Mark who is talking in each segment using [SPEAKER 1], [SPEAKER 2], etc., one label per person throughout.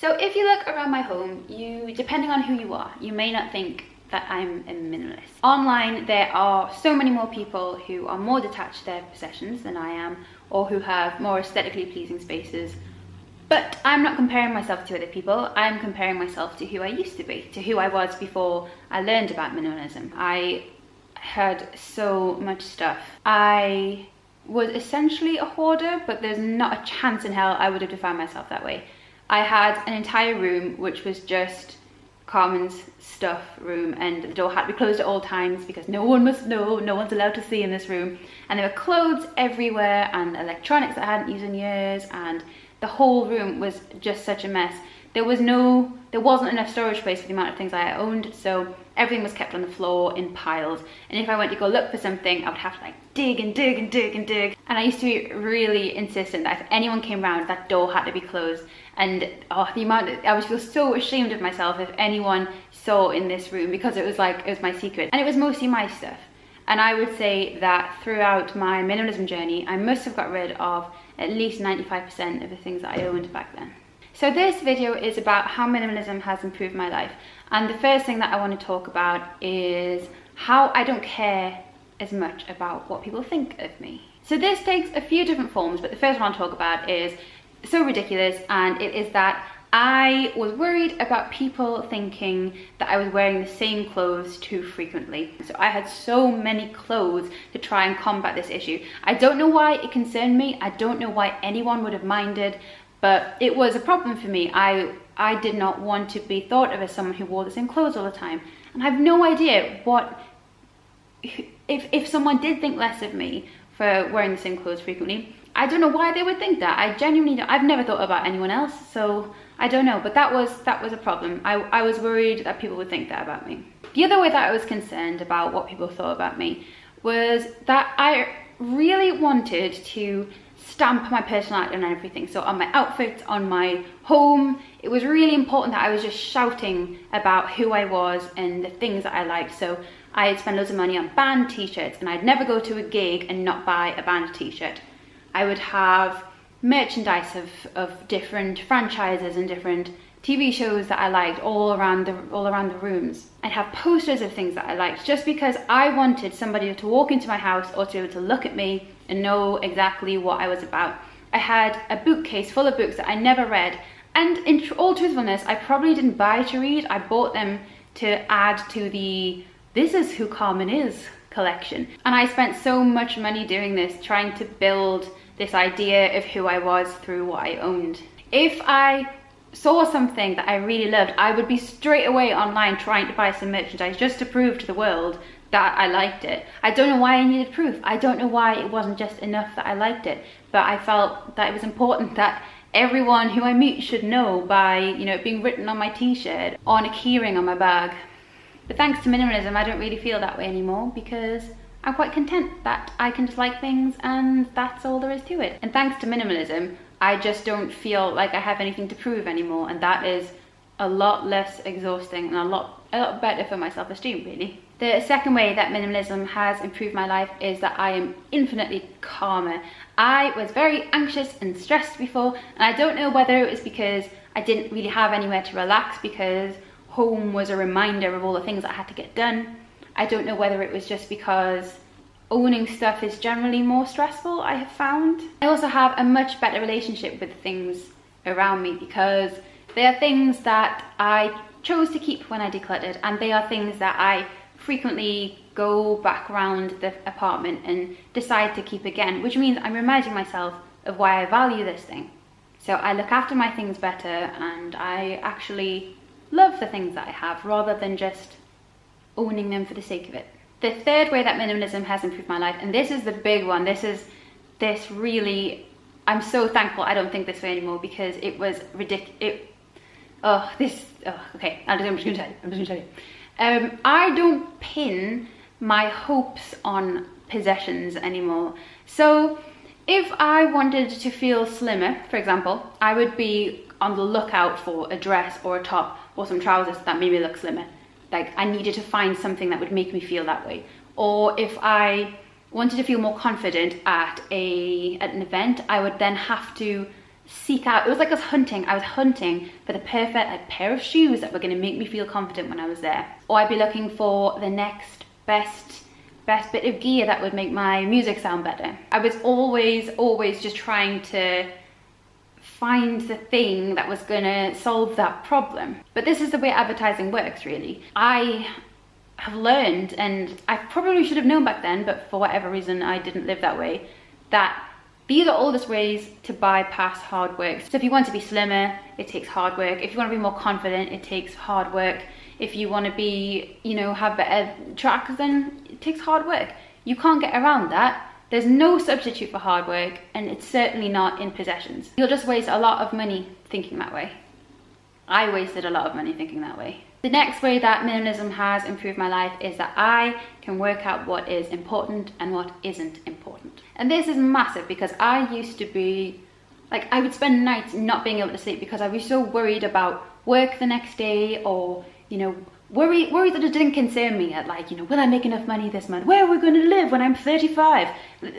[SPEAKER 1] So if you look around my home, depending on who you are, you may not think that I'm a minimalist. Online, there are so many more people who are more detached to their possessions than I am, or who have more aesthetically pleasing spaces. But I'm not comparing myself to other people. I'm comparing myself to who I used to be, to who I was before I learned about minimalism. I had so much stuff. I was essentially a hoarder, but there's not a chance in hell I would have defined myself that way. I had an entire room which was just Carmen's stuff room, and the door had to be closed at all times because no one must know, no one's allowed to see in this room. And there were clothes everywhere and electronics that I hadn't used in years, and the whole room was just such a mess. There wasn't enough storage space for the amount of things I owned, so everything was kept on the floor in piles. And if I went to go look for something, I would have to like dig and dig and dig and dig. And I used to be really insistent that if anyone came round, that door had to be closed. And I would feel so ashamed of myself if anyone saw in this room, because it was my secret. And it was mostly my stuff. And I would say that throughout my minimalism journey, I must have got rid of at least 95% of the things that I owned back then. So this video is about how minimalism has improved my life. And the first thing that I want to talk about is how I don't care as much about what people think of me. So this takes a few different forms, but the first one I'll talk about is so ridiculous, and it is that I was worried about people thinking that I was wearing the same clothes too frequently. So I had so many clothes to try and combat this issue. I don't know why it concerned me. I don't know why anyone would have minded, but it was a problem for me. I did not want to be thought of as someone who wore the same clothes all the time. And I have no idea if someone did think less of me for wearing the same clothes frequently, I don't know why they would think that. I genuinely don't. I've never thought about anyone else, so I don't know. But that was a problem. I was worried that people would think that about me. The other way that I was concerned about what people thought about me was that I really wanted to stamp my personality on everything. So on my outfits, on my home, it was really important that I was just shouting about who I was and the things that I liked. So I'd spend loads of money on band t-shirts, and I'd never go to a gig and not buy a band t-shirt. I would have merchandise of different franchises and different TV shows that I liked all around the rooms. I'd have posters of things that I liked, just because I wanted somebody to walk into my house or to be able to look at me and know exactly what I was about. I had a bookcase full of books that I never read, and in all truthfulness, I probably didn't buy to read. I bought them to add to the "This is who Carmen is" collection. And I spent so much money doing this, trying to build this idea of who I was through what I owned. If I saw something that I really loved, I would be straight away online trying to buy some merchandise just to prove to the world that I liked it. I don't know why I needed proof. I don't know why it wasn't just enough that I liked it, but I felt that it was important that everyone who I meet should know by, it being written on my t-shirt, on a keyring on my bag. But thanks to minimalism, I don't really feel that way anymore, because I'm quite content that I can just like things and that's all there is to it. And thanks to minimalism, I just don't feel like I have anything to prove anymore, and that is a lot less exhausting and a lot better for my self-esteem, really. The second way that minimalism has improved my life is that I am infinitely calmer. I was very anxious and stressed before, and I don't know whether it was because I didn't really have anywhere to relax, because home was a reminder of all the things that I had to get done. I don't know whether it was just because owning stuff is generally more stressful, I have found. I also have a much better relationship with things around me, because they are things that I chose to keep when I decluttered, and they are things that I frequently go back around the apartment and decide to keep again, which means I'm reminding myself of why I value this thing. So I look after my things better, and I actually love the things that I have rather than just owning them for the sake of it. The third way that minimalism has improved my life, and this is the big one, this really, I'm so thankful I don't think this way anymore, because it was ridiculous. Okay, I'm just gonna tell you. I don't pin my hopes on possessions anymore. So if I wanted to feel slimmer, for example, I would be on the lookout for a dress or a top or some trousers that made me look slimmer. Like, I needed to find something that would make me feel that way. Or if I wanted to feel more confident at an event, I would then have to seek out, it was like I was hunting for the perfect like pair of shoes that were going to make me feel confident when I was there. Or I'd be looking for the next best bit of gear that would make my music sound better. I was always just trying to find the thing that was gonna solve that problem. But this is the way advertising works, really. I have learned, and I probably should have known back then, but for whatever reason I didn't live that way, that these are all just ways to bypass hard work. So if you want to be slimmer, it takes hard work. If you want to be more confident, it takes hard work. If you want to be, you know, have better tracks, then it takes hard work. You can't get around that. There's no substitute for hard work, and it's certainly not in possessions. You'll just waste a lot of money thinking that way. I wasted a lot of money thinking that way. The next way that minimalism has improved my life is that I can work out what is important and what isn't important. And this is massive because I used to be, like, I would spend nights not being able to sleep because I was so worried about work the next day, or, you know, worry that it didn't concern me, at like, you know, will I make enough money this month? Where are we going to live when I'm 35?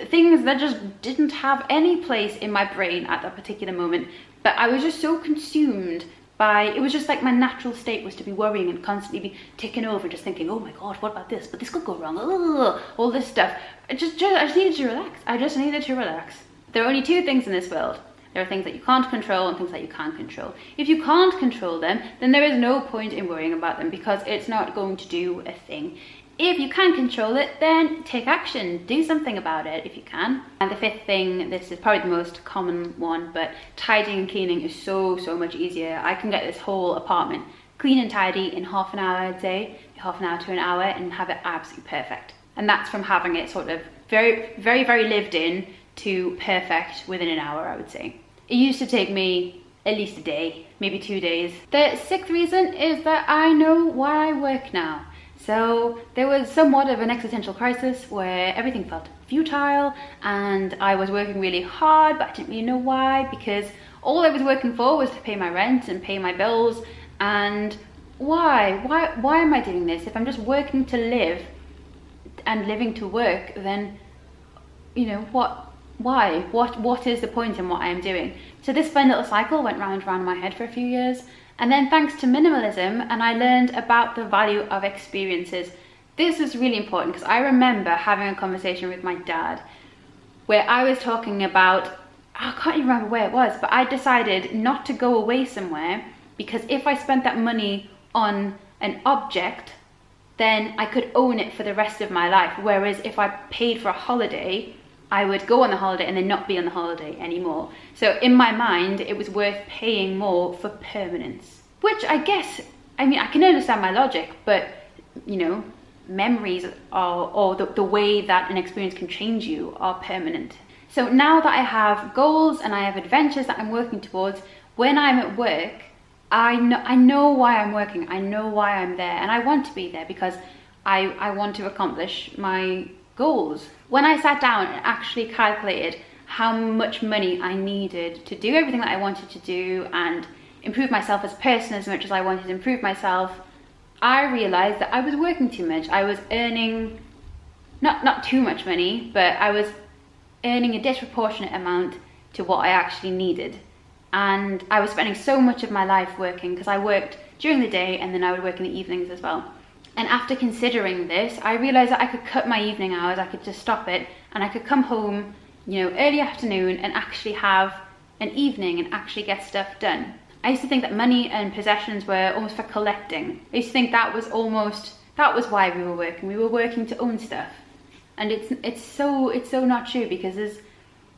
[SPEAKER 1] Things that just didn't have any place in my brain at that particular moment. But I was just so consumed by, it was just like my natural state was to be worrying and constantly be ticking over, just thinking, oh my God, what about this? But this could go wrong. Ugh, all this stuff. I just needed to relax. I just needed to relax. There are only two things in this world. There are things that you can't control and things that you can control. If you can't control them, then there is no point in worrying about them because it's not going to do a thing. If you can control it, then take action. Do something about it if you can. And the fifth thing, this is probably the most common one, but tidying and cleaning is so much easier. I can get this whole apartment clean and tidy in half an hour, I'd say, half an hour to an hour, and have it absolutely perfect. And that's from having it sort of very lived in to perfect within an hour, I would say. It used to take me at least a day, maybe 2 days. The sixth reason is that I know why I work now. So there was somewhat of an existential crisis where everything felt futile and I was working really hard, but I didn't really know why, because all I was working for was to pay my rent and pay my bills. And why am I doing this? If I'm just working to live and living to work, then, you know, why? What is the point in what I am doing? So this fun little cycle went round and round in my head for a few years. And then thanks to minimalism, and I learned about the value of experiences. This was really important because I remember having a conversation with my dad where I was talking about, I can't even remember where it was, but I decided not to go away somewhere because if I spent that money on an object, then I could own it for the rest of my life. Whereas if I paid for a holiday, I would go on the holiday and then not be on the holiday anymore. So in my mind, it was worth paying more for permanence. Which I guess, I mean, I can understand my logic, but, you know, memories are, or the way that an experience can change you are permanent. So now that I have goals and I have adventures that I'm working towards, when I'm at work, I know why I'm working. I know why I'm there, and I want to be there because I want to accomplish my goals. When I sat down and actually calculated how much money I needed to do everything that I wanted to do and improve myself as a person as much as I wanted to improve myself, I realized that I was working too much. I was earning not too much money, but I was earning a disproportionate amount to what I actually needed. And I was spending so much of my life working because I worked during the day and then I would work in the evenings as well. And after considering this, I realized that I could cut my evening hours, I could just stop it, and I could come home, you know, early afternoon and actually have an evening and actually get stuff done. I used to think that money and possessions were almost for collecting. I used to think that was why we were working. We were working to own stuff. And it's so not true, because there's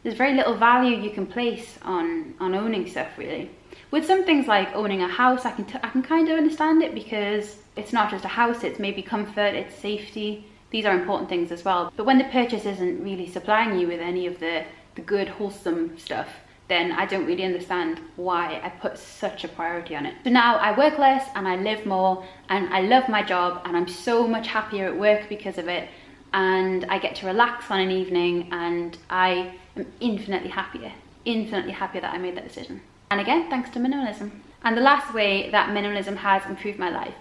[SPEAKER 1] very little value you can place on owning stuff, really. With some things like owning a house, I can kind of understand it, because it's not just a house, it's maybe comfort, it's safety. These are important things as well. But when the purchase isn't really supplying you with any of the good, wholesome stuff, then I don't really understand why I put such a priority on it. So now I work less and I live more, and I love my job, and I'm so much happier at work because of it, and I get to relax on an evening, and I am infinitely happier that I made that decision. And again, thanks to minimalism. And the last way that minimalism has improved my life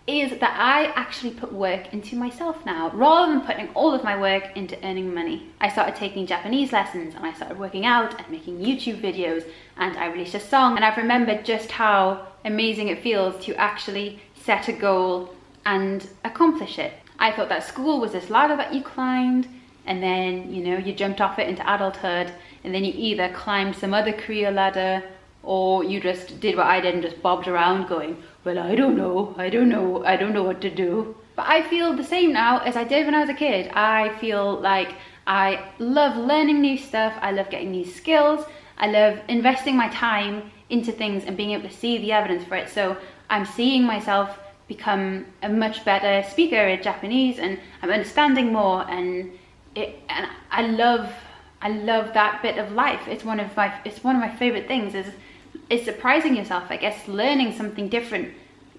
[SPEAKER 1] is that I actually put work into myself now, rather than putting all of my work into earning money. I started taking Japanese lessons, and I started working out and making YouTube videos, and I released a song, and I've remembered just how amazing it feels to actually set a goal and accomplish it. I thought that school was this ladder that you climbed, and then, you know, you jumped off it into adulthood, and then you either climbed some other career ladder, or you just did what I did and just bobbed around going, well, I don't know what to do. But I feel the same now as I did when I was a kid. I feel like I love learning new stuff, I love getting new skills, I love investing my time into things and being able to see the evidence for it. So I'm seeing myself become a much better speaker in Japanese, and I'm understanding more, and I love that bit of life. It's one of my favorite things, is surprising yourself, I guess, learning something different.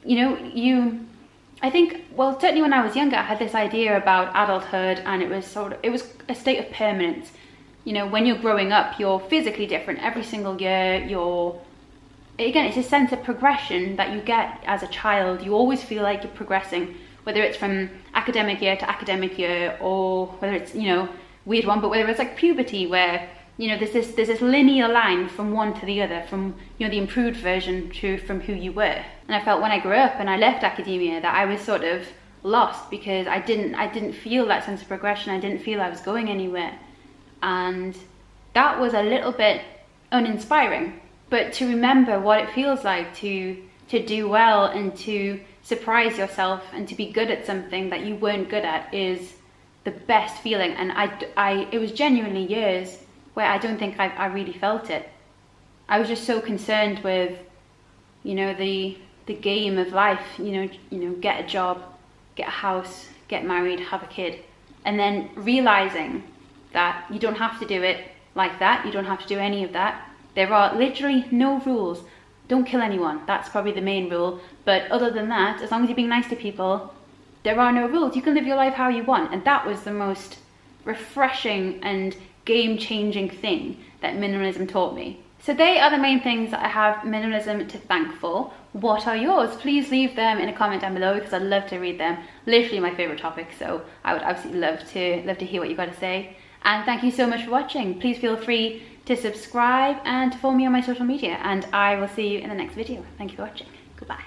[SPEAKER 1] You know, I think, well, certainly when I was younger, I had this idea about adulthood, and it was a state of permanence. You know, when you're growing up, you're physically different every single year. Again, it's a sense of progression that you get as a child. You always feel like you're progressing, whether it's from academic year to academic year, or whether it's, you know, weird one, but whether it's like puberty, where, you know, there's this linear line from one to the other, from, you know, the improved version from who you were. And I felt when I grew up and I left academia that I was sort of lost, because I didn't feel that sense of progression. I didn't feel I was going anywhere, and that was a little bit uninspiring. But to remember what it feels like to do well and to surprise yourself and to be good at something that you weren't good at is the best feeling. And it was genuinely years where I don't think I really felt it. I was just so concerned with, you know, the game of life, you know, get a job, get a house, get married, have a kid, and then realizing that you don't have to do it like that. You don't have to do any of that. There are literally no rules. Don't kill anyone. That's probably the main rule. But other than that, as long as you're being nice to people, there are no rules. You can live your life how you want. And that was the most refreshing and game-changing thing that minimalism taught me. So they are the main things that I have minimalism to thank for. What are yours? Please leave them in a comment down below, because I'd love to read them. Literally my favorite topic, so I would absolutely love to hear what you got to say. And thank you so much for watching. Please feel free to subscribe and to follow me on my social media, and I will see you in the next video. Thank you for watching. Goodbye.